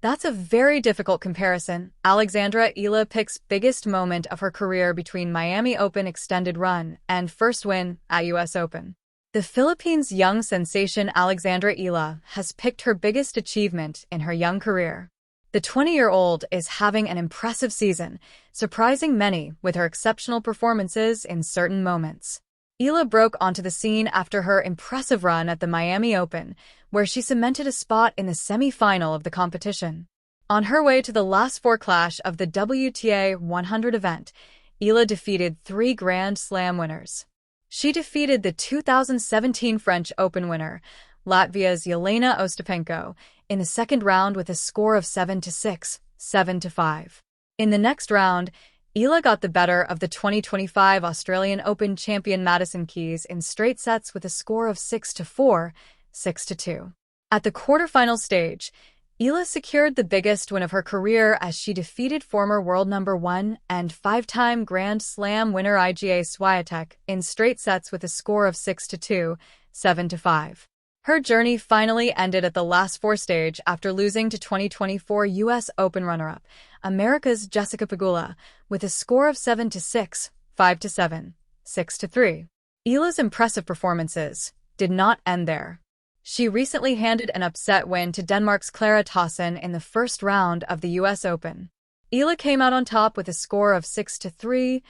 That's a very difficult comparison. Alexandra Eala picks biggest moment of her career between Miami Open extended run and first win at US Open. The Philippines' young sensation Alexandra Eala has picked her biggest achievement in her young career. The 20-year-old is having an impressive season, surprising many with her exceptional performances in certain moments. Eala broke onto the scene after her impressive run at the Miami Open, where she cemented a spot in the semifinal of the competition. On her way to the last four clash of the WTA 100 event, Eala defeated three Grand Slam winners. She defeated the 2017 French Open winner, Latvia's Jeļena Ostapenko, in the second round with a score of 7-6, 7-5. In the next round, Eala got the better of the 2025 Australian Open champion Madison Keys in straight sets with a score of 6-4, 6-2. At the quarterfinal stage, Eala secured the biggest win of her career as she defeated former world number 1 and five-time Grand Slam winner Iga Swiatek in straight sets with a score of 6-2, 7-5. Her journey finally ended at the last four stage after losing to 2024 US Open runner-up, America's Jessica Pegula, with a score of 7-6, 5-7, 6-3. Eala's impressive performances did not end there. She recently handed an upset win to Denmark's Clara Tauson in the first round of the US Open. Eala came out on top with a score of 6-3,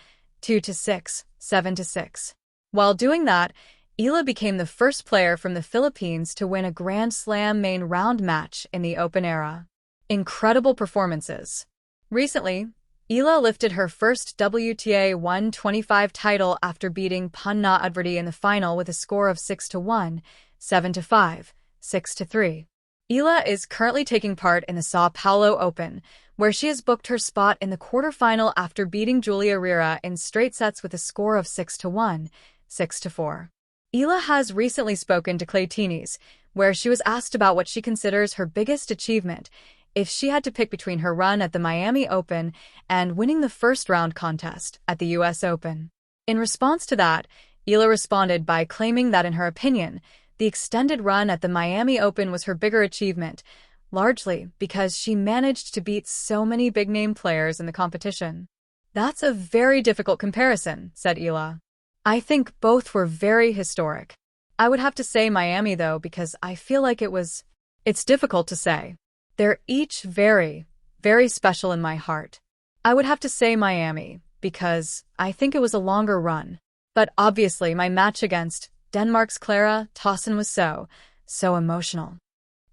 2-6, 7-6. While doing that, Eala became the first player from the Philippines to win a Grand Slam main round match in the Open era. Incredible performances. Recently, Eala lifted her first WTA 125 title after beating Punna Udvardy in the final with a score of 6-1, 7-5, 6-3. Eala is currently taking part in the São Paulo Open, where she has booked her spot in the quarterfinal after beating Julia Riera in straight sets with a score of 6-1, 6-4. Eala has recently spoken to Clay Teenees, where she was asked about what she considers her biggest achievement if she had to pick between her run at the Miami Open and winning the first-round contest at the US Open. In response to that, Eala responded by claiming that in her opinion, the extended run at the Miami Open was her bigger achievement, largely because she managed to beat so many big-name players in the competition. That's a very difficult comparison, said Eala. I think both were very historic. I would have to say Miami, though, because I feel like it's difficult to say. They're each very, very special in my heart. I would have to say Miami, because I think it was a longer run. But obviously my match against Denmark's Clara Tauson was so emotional.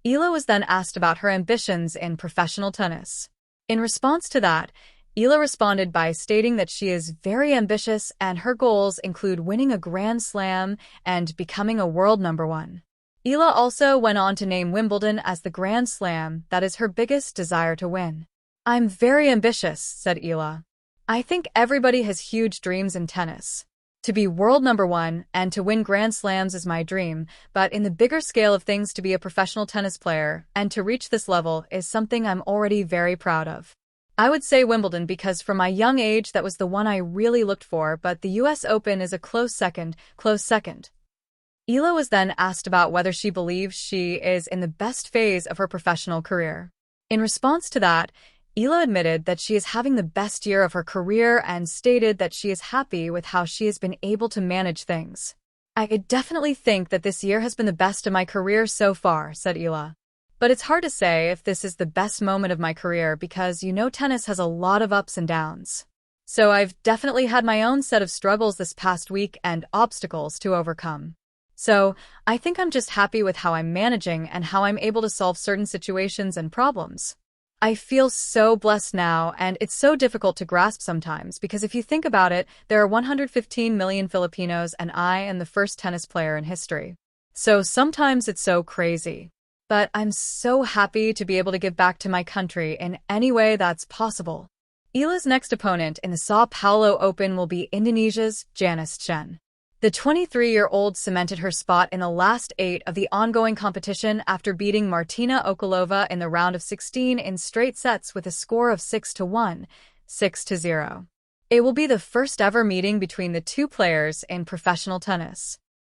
Eala was then asked about her ambitions in professional tennis. In response to that, Eala responded by stating that she is very ambitious and her goals include winning a Grand Slam and becoming a world number 1. Eala also went on to name Wimbledon as the Grand Slam that is her biggest desire to win. I'm very ambitious, said Eala. I think everybody has huge dreams in tennis. To be world number 1 and to win Grand Slams is my dream, but in the bigger scale of things to be a professional tennis player and to reach this level is something I'm already very proud of. I would say Wimbledon because from my young age that was the one I really looked for, but the US Open is a close second. Eala was then asked about whether she believes she is in the best phase of her professional career. In response to that, Eala admitted that she is having the best year of her career and stated that she is happy with how she has been able to manage things. I definitely think that this year has been the best of my career so far, said Eala. But it's hard to say if this is the best moment of my career because tennis has a lot of ups and downs. So I've definitely had my own set of struggles this past week and obstacles to overcome. So I think I'm just happy with how I'm managing and how I'm able to solve certain situations and problems. I feel so blessed now, and it's so difficult to grasp sometimes because if you think about it, there are 115 million Filipinos and I am the first tennis player in history. So sometimes it's so crazy. But I'm so happy to be able to give back to my country in any way that's possible. Eala's next opponent in the São Paulo Open will be Indonesia's Janice Chen. The 23-year-old cemented her spot in the last 8 of the ongoing competition after beating Martina Okolova in the round of 16 in straight sets with a score of 6-1, 6-0. It will be the first ever meeting between the two players in professional tennis.